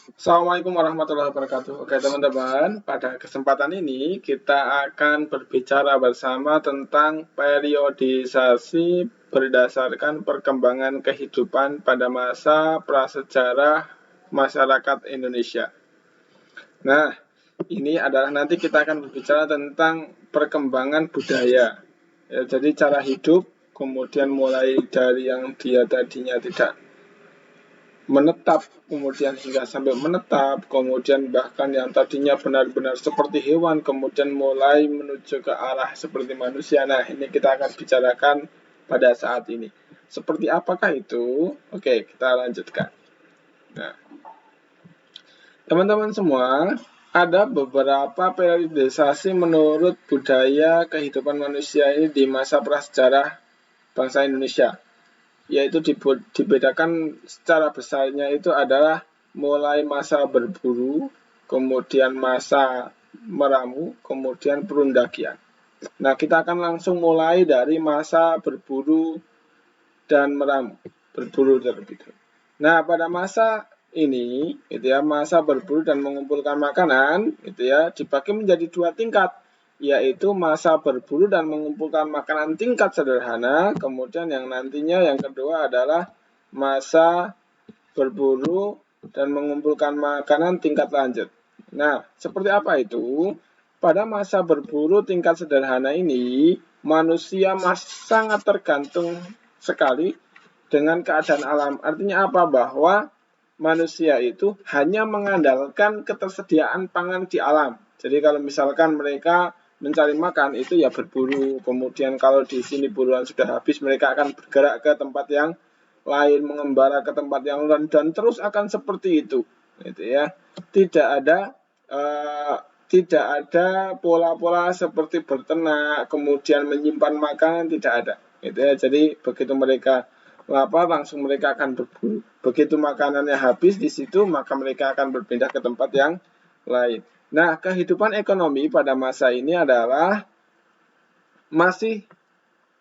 Assalamualaikum warahmatullahi wabarakatuh. Oke teman-teman, pada kesempatan ini kita akan berbicara bersama tentang periodisasi berdasarkan perkembangan kehidupan pada masa prasejarah masyarakat Indonesia. Nah, ini adalah nanti kita akan berbicara tentang perkembangan budaya. Ya, jadi cara hidup, kemudian mulai dari yang dia tadinya tidak menetap, kemudian hingga sampai menetap, kemudian bahkan yang tadinya benar-benar seperti hewan, kemudian mulai menuju ke arah seperti manusia. Nah, ini kita akan bicarakan pada saat ini. Seperti apakah itu? Oke, kita lanjutkan. Nah, teman-teman semua, ada beberapa periodisasi menurut budaya kehidupan manusia ini di masa prasejarah bangsa Indonesia, yaitu dibedakan secara besarnya itu adalah mulai masa berburu, kemudian masa meramu, kemudian perundakian. Nah, kita akan langsung mulai dari masa berburu dan meramu, berburu terlebih dahulu. Nah, pada masa ini, masa berburu dan mengumpulkan makanan, dibagi menjadi dua tingkat, yaitu masa berburu dan mengumpulkan makanan tingkat sederhana, kemudian yang nantinya yang kedua adalah masa berburu dan mengumpulkan makanan tingkat lanjut. Nah, seperti apa itu? Pada masa berburu tingkat sederhana ini, manusia masih sangat tergantung sekali dengan keadaan alam. Artinya apa? Bahwa manusia itu hanya mengandalkan ketersediaan pangan di alam. Jadi kalau misalkan mereka mencari makan itu ya berburu, kemudian kalau di sini buruan sudah habis mereka akan bergerak ke tempat yang lain, mengembara ke tempat yang lain dan terus akan seperti itu, Tidak ada pola-pola seperti berternak, kemudian menyimpan makanan, tidak ada, Jadi begitu mereka lapar langsung mereka akan berburu. Begitu makanannya habis di situ maka mereka akan berpindah ke tempat yang lain. Nah, kehidupan ekonomi pada masa ini adalah masih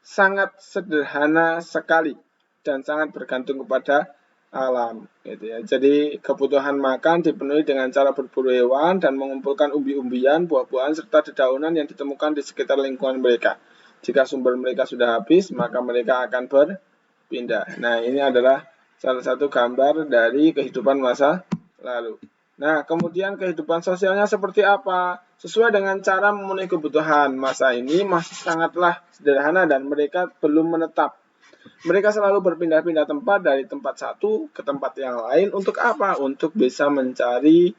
sangat sederhana sekali dan sangat bergantung kepada alam, Jadi kebutuhan makan dipenuhi dengan cara berburu hewan dan mengumpulkan umbi-umbian, buah-buahan serta dedaunan yang ditemukan di sekitar lingkungan mereka. Jika sumber mereka sudah habis, maka mereka akan berpindah. Nah, ini adalah salah satu gambar dari kehidupan masa lalu. Nah, kemudian kehidupan sosialnya seperti apa? Sesuai dengan cara memenuhi kebutuhan, masa ini masih sangatlah sederhana dan mereka belum menetap. Mereka selalu berpindah-pindah tempat dari tempat satu ke tempat yang lain. Untuk apa? Untuk bisa mencari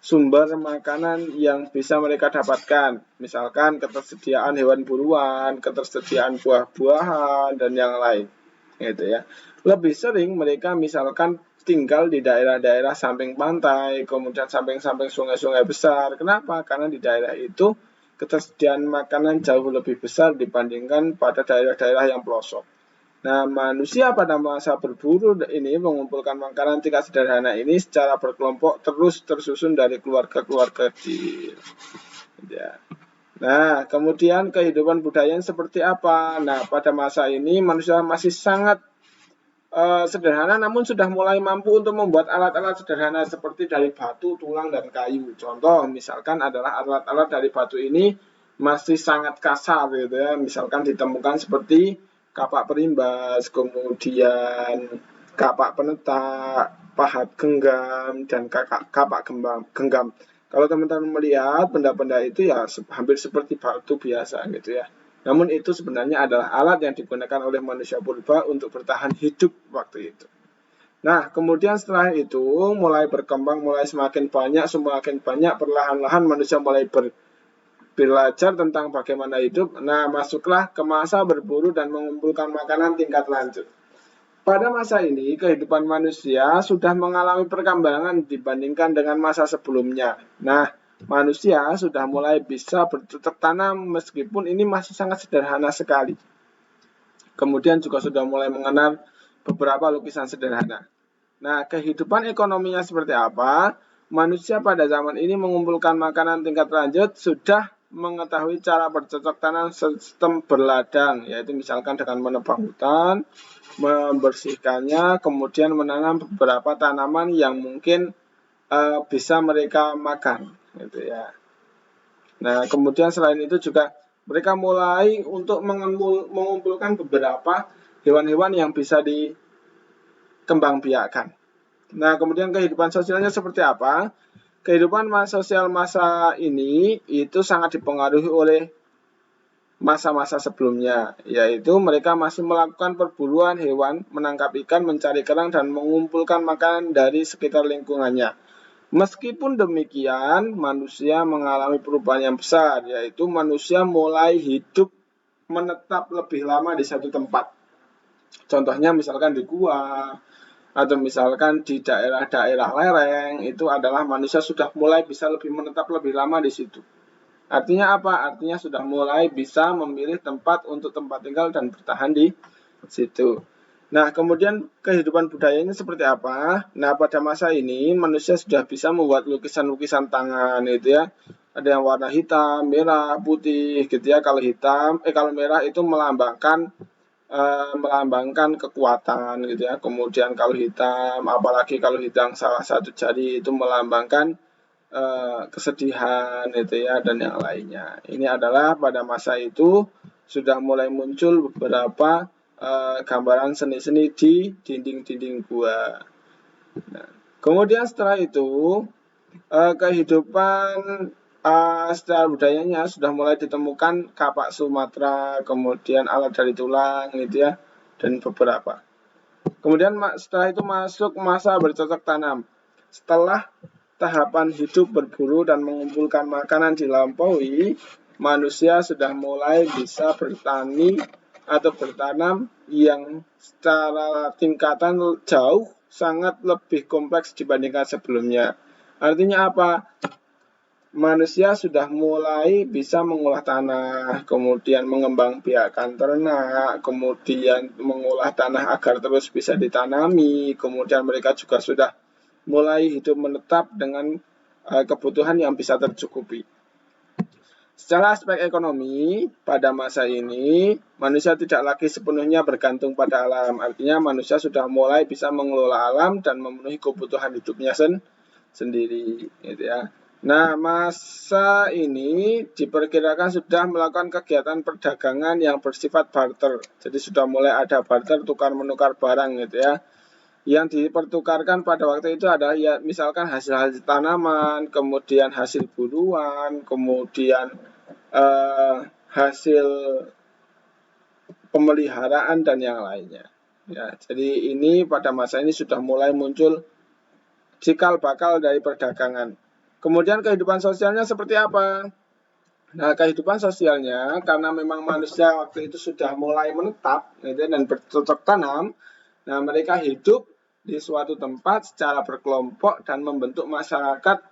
sumber makanan yang bisa mereka dapatkan. Misalkan ketersediaan hewan buruan, ketersediaan buah-buahan, dan yang lain. Lebih sering mereka misalkan tinggal di daerah-daerah samping pantai, kemudian samping-samping sungai-sungai besar. Kenapa? Karena di daerah itu ketersediaan makanan jauh lebih besar dibandingkan pada daerah-daerah yang pelosok. Nah, manusia pada masa berburu ini mengumpulkan makanan tingkat sederhana ini secara berkelompok terus tersusun dari keluarga-keluarga kecil. Nah, kemudian kehidupan budaya seperti apa? Nah, pada masa ini manusia masih sangat sederhana namun sudah mulai mampu untuk membuat alat-alat sederhana seperti dari batu, tulang, dan kayu. Contoh misalkan adalah alat-alat dari batu ini masih sangat kasar misalkan ditemukan seperti kapak perimbas, kemudian kapak penetak, pahat genggam, dan kapak genggam. Kalau teman-teman melihat benda-benda itu ya hampir seperti batu biasa Namun itu sebenarnya adalah alat yang digunakan oleh manusia purba untuk bertahan hidup waktu itu. Nah, kemudian setelah itu mulai berkembang, mulai semakin banyak, perlahan-lahan manusia mulai belajar tentang bagaimana hidup. Nah, masuklah ke masa berburu dan mengumpulkan makanan tingkat lanjut. Pada masa ini, kehidupan manusia sudah mengalami perkembangan dibandingkan dengan masa sebelumnya. Nah, manusia sudah mulai bisa bercocok tanam meskipun ini masih sangat sederhana sekali. Kemudian juga sudah mulai mengenal beberapa lukisan sederhana. Nah, kehidupan ekonominya seperti apa? Manusia pada zaman ini mengumpulkan makanan tingkat lanjut sudah mengetahui cara bercocok tanam sistem berladang, yaitu misalkan dengan menebang hutan, membersihkannya, kemudian menanam beberapa tanaman yang mungkin bisa mereka makan, gitu ya. Nah, kemudian selain itu juga mereka mulai untuk mengumpulkan beberapa hewan-hewan yang bisa dikembangbiakkan. Nah, kemudian kehidupan sosialnya seperti apa? Kehidupan sosial masa ini itu sangat dipengaruhi oleh masa-masa sebelumnya, yaitu mereka masih melakukan perburuan hewan, menangkap ikan, mencari kerang, dan mengumpulkan makanan dari sekitar lingkungannya. Meskipun demikian, manusia mengalami perubahan yang besar, yaitu manusia mulai hidup menetap lebih lama di satu tempat. Contohnya misalkan di gua, atau misalkan di daerah-daerah lereng, itu adalah manusia sudah mulai bisa lebih menetap lebih lama di situ. Artinya apa? Artinya sudah mulai bisa memilih tempat untuk tempat tinggal dan bertahan di situ. Nah, kemudian kehidupan budayanya seperti apa? Nah, pada masa ini manusia sudah bisa membuat lukisan-lukisan tangan, gitu ya. Ada yang warna hitam, merah, putih, gitu ya. Kalau merah itu melambangkan kekuatan, gitu ya. Kemudian kalau hitam, apalagi kalau hitam salah satu jari itu melambangkan kesedihan, itu ya, dan yang lainnya. Ini adalah pada masa itu sudah mulai muncul beberapa gambaran seni-seni di dinding-dinding gua. Nah, kemudian setelah itu kehidupan secara budayanya sudah mulai ditemukan kapak Sumatera, kemudian alat dari tulang, gitu ya, dan beberapa. Kemudian setelah itu masuk masa bercocok tanam. Setelah tahapan hidup berburu dan mengumpulkan makanan dilampaui, manusia sudah mulai bisa bertani atau bertanam yang secara tingkatan jauh sangat lebih kompleks dibandingkan sebelumnya. Artinya apa? Manusia sudah mulai bisa mengolah tanah, kemudian mengembangbiakkan ternak, kemudian mengolah tanah agar terus bisa ditanami, kemudian mereka juga sudah mulai hidup menetap dengan kebutuhan yang bisa tercukupi. Secara aspek ekonomi, pada masa ini manusia tidak lagi sepenuhnya bergantung pada alam. Artinya manusia sudah mulai bisa mengelola alam dan memenuhi kebutuhan hidupnya sendiri, gitu ya. Nah, masa ini diperkirakan sudah melakukan kegiatan perdagangan yang bersifat barter. Jadi sudah mulai ada barter, tukar menukar barang, gitu ya. Yang dipertukarkan pada waktu itu adalah ya misalkan hasil-hasil tanaman, kemudian hasil buruan, kemudian hasil pemeliharaan dan yang lainnya. Ya, jadi ini pada masa ini sudah mulai muncul cikal bakal dari perdagangan. Kemudian kehidupan sosialnya seperti apa? Nah, kehidupan sosialnya karena memang manusia waktu itu sudah mulai menetap gitu, dan bercocok tanam. Nah, mereka hidup di suatu tempat secara berkelompok dan membentuk masyarakat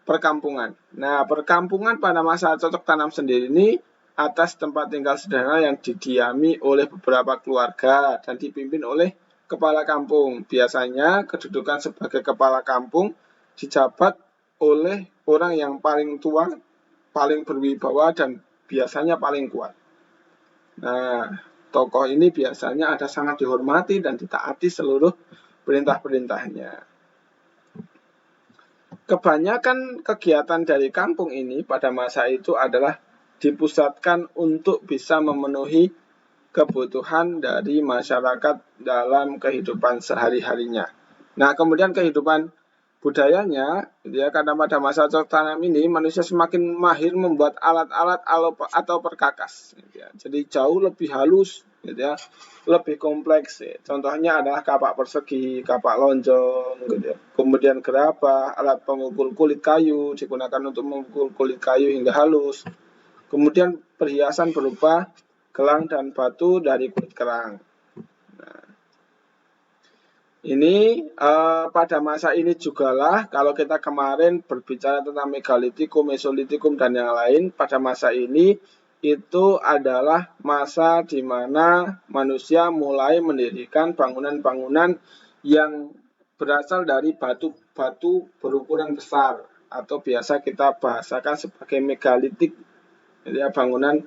perkampungan. Nah, perkampungan pada masa cocok tanam sendiri ini atas tempat tinggal sederhana yang didiami oleh beberapa keluarga dan dipimpin oleh kepala kampung. Biasanya kedudukan sebagai kepala kampung dijabat oleh orang yang paling tua, paling berwibawa, dan biasanya paling kuat. Nah, tokoh ini biasanya ada sangat dihormati dan ditaati seluruh perintah-perintahnya. Kebanyakan kegiatan dari kampung ini pada masa itu adalah dipusatkan untuk bisa memenuhi kebutuhan dari masyarakat dalam kehidupan sehari-harinya. Nah, kemudian kehidupan budayanya, gitu ya, karena pada masa cocok tanam ini manusia semakin mahir membuat alat-alat atau perkakas, gitu ya. Jadi jauh lebih halus, gitu ya, lebih kompleks. Ya. Contohnya adalah kapak persegi, kapak lonjong, gitu ya. Kemudian gerabah, alat pemukul kulit kayu digunakan untuk memukul kulit kayu hingga halus. Kemudian perhiasan berupa gelang dan batu dari kulit kerang. Ini pada masa ini jugalah kalau kita kemarin berbicara tentang megalitikum, mesolitikum, dan yang lain, pada masa ini itu adalah masa di mana manusia mulai mendirikan bangunan-bangunan yang berasal dari batu-batu berukuran besar atau biasa kita bahasakan sebagai megalitik, ya, bangunan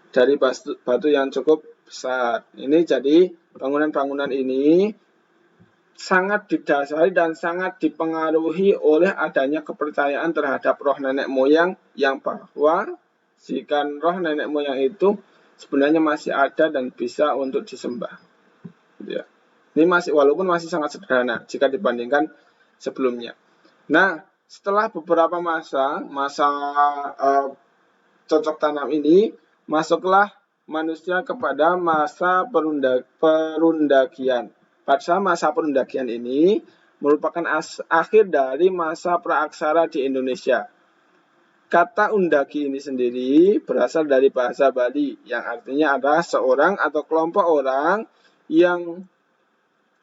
dari batu yang cukup besar. Ini jadi bangunan-bangunan ini sangat didasari dan sangat dipengaruhi oleh adanya kepercayaan terhadap roh nenek moyang, yang bahwa jika roh nenek moyang itu sebenarnya masih ada dan bisa untuk disembah. Ya. Ini walaupun masih sangat sederhana jika dibandingkan sebelumnya. Nah, setelah beberapa masa cocok tanam ini, masuklah manusia kepada masa perundakian. Pada masa perundakian ini merupakan akhir dari masa praaksara di Indonesia. Kata undaki ini sendiri berasal dari bahasa Bali yang artinya adalah seorang atau kelompok orang yang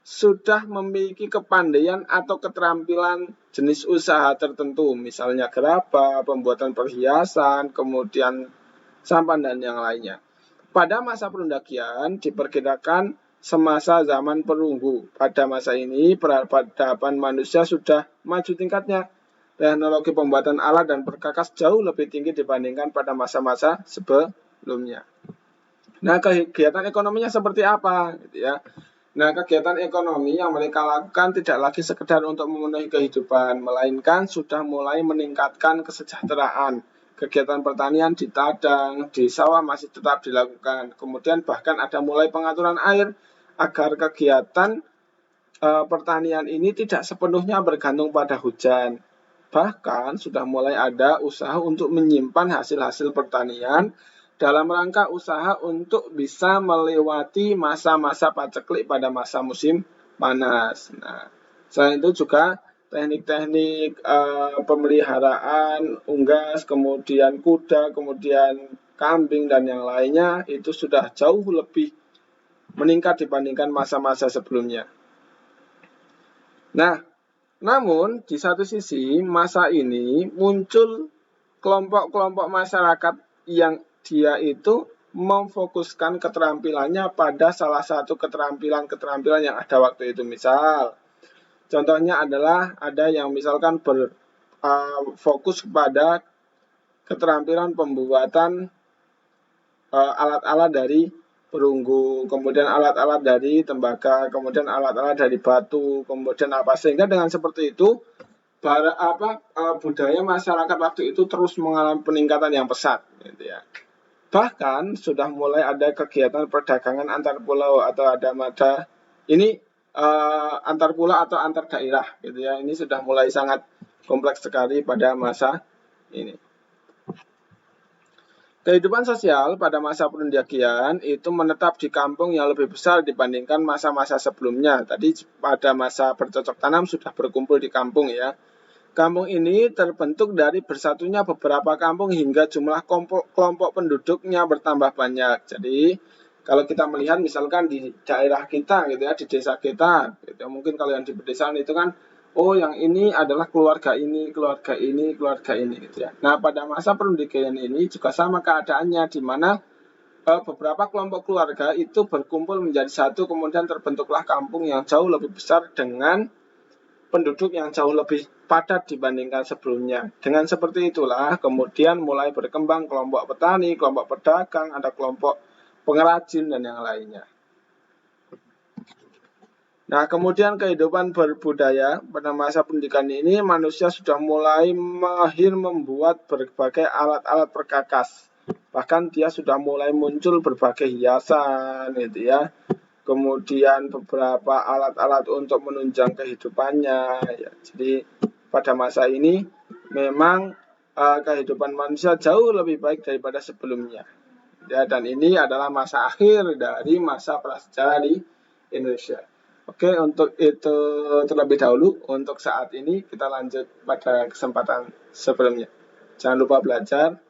sudah memiliki kepandaian atau keterampilan jenis usaha tertentu, misalnya gerabah, pembuatan perhiasan, kemudian sampan dan yang lainnya. Pada masa perundakian diperkirakan semasa zaman perunggu. Pada masa ini peradaban manusia sudah maju tingkatnya. Teknologi pembuatan alat dan perkakas jauh lebih tinggi dibandingkan pada masa-masa sebelumnya. Nah, kegiatan ekonominya seperti apa? Gitu ya. Nah, kegiatan ekonomi yang mereka lakukan tidak lagi sekedar untuk memenuhi kehidupan, melainkan sudah mulai meningkatkan kesejahteraan. Kegiatan pertanian di ladang, di sawah masih tetap dilakukan. Kemudian bahkan ada mulai pengaturan air agar kegiatan pertanian ini tidak sepenuhnya bergantung pada hujan. Bahkan sudah mulai ada usaha untuk menyimpan hasil-hasil pertanian dalam rangka usaha untuk bisa melewati masa-masa paceklik pada masa musim panas. Nah, selain itu juga teknik-teknik pemeliharaan unggas, kemudian kuda, kemudian kambing dan yang lainnya itu sudah jauh lebih meningkat dibandingkan masa-masa sebelumnya. Nah, namun di satu sisi masa ini muncul kelompok-kelompok masyarakat yang dia itu memfokuskan keterampilannya pada salah satu keterampilan yang ada waktu itu. Misal, contohnya adalah ada yang misalkan berfokus kepada keterampilan pembuatan alat-alat dari perunggu, kemudian alat-alat dari tembaga, kemudian alat-alat dari batu, kemudian apa, sehingga dengan seperti itu budaya masyarakat waktu itu terus mengalami peningkatan yang pesat, gitu ya. Bahkan sudah mulai ada kegiatan perdagangan antar pulau atau ini antar pulau atau antar daerah, gitu ya. Ini sudah mulai sangat kompleks sekali pada masa ini. Kehidupan sosial pada masa perundakian itu menetap di kampung yang lebih besar dibandingkan masa-masa sebelumnya. Tadi pada masa bercocok tanam sudah berkumpul di kampung ya. Kampung ini terbentuk dari bersatunya beberapa kampung hingga jumlah kelompok penduduknya bertambah banyak. Jadi kalau kita melihat misalkan di daerah kita gitu ya, di desa kita, gitu, mungkin kalau yang di pedesaan itu kan oh yang ini adalah keluarga ini gitu ya. Nah, pada masa perundakian ini juga sama keadaannya, di mana beberapa kelompok keluarga itu berkumpul menjadi satu, kemudian terbentuklah kampung yang jauh lebih besar dengan penduduk yang jauh lebih padat dibandingkan sebelumnya. Dengan seperti itulah kemudian mulai berkembang kelompok petani, kelompok pedagang, ada kelompok pengrajin dan yang lainnya. Nah, kemudian kehidupan berbudaya pada masa pendidikan ini manusia sudah mulai mahir membuat berbagai alat-alat perkakas. Bahkan dia sudah mulai muncul berbagai hiasan gitu ya. Kemudian beberapa alat-alat untuk menunjang kehidupannya ya. Jadi pada masa ini memang kehidupan manusia jauh lebih baik daripada sebelumnya. Ya, dan ini adalah masa akhir dari masa prasejarah di Indonesia. Oke, untuk itu terlebih dahulu. Untuk saat ini kita lanjut pada kesempatan sebelumnya. Jangan lupa belajar.